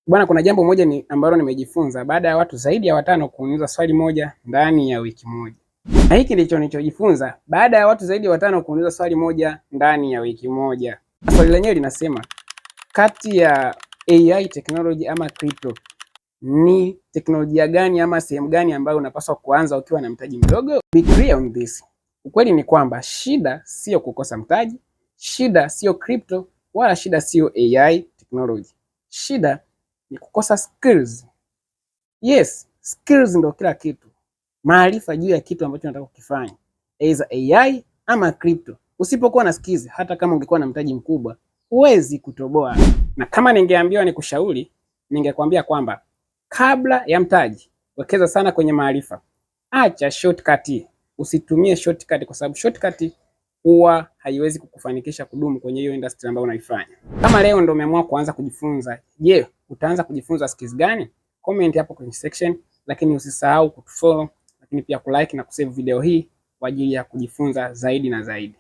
Bwana, kuna jambo moja ambalo nimejifunza baada ya watu zaidi ya 5 kuniuliza swali moja ndani ya wiki moja. Na hiki ndicho nilichojifunza baada ya watu zaidi ya 5 kuniuliza swali moja ndani ya wiki moja. Swali lenyewe linasema, kati ya AI technology ama crypto, ni teknolojia gani ama sehemu gani ambayo unapaswa kuanza ukiwa na mtaji mdogo? Be clear on this. Ukweli ni kwamba shida sio kukosa mtaji, shida sio crypto, wala shida sio AI technology. Shida ni kukosa skills. Yes, skills ndio kila kitu. Maarifa juu ya kitu ambacho unataka kukifanya, either AI ama crypto. Usipokuwa na skills, hata kama ungekuwa na mtaji mkubwa, huwezi kutoboa. Na kama ningeambiwa nikushauri, ningekwambia kwamba kabla ya mtaji, wekeza sana kwenye maarifa. Acha shortcut. Usitumie shortcut kwa sababu shortcut huwa haiwezi kukufanikisha kudumu kwenye hiyo industry ambayo unaifanya. Kama leo ndio umeamua kuanza kujifunza, je, utaanza kujifunza skills gani? Comment hapo kwenye section, lakini usisahau kutufollow, lakini pia kulike na kusave video hii kwa ajili ya kujifunza zaidi na zaidi.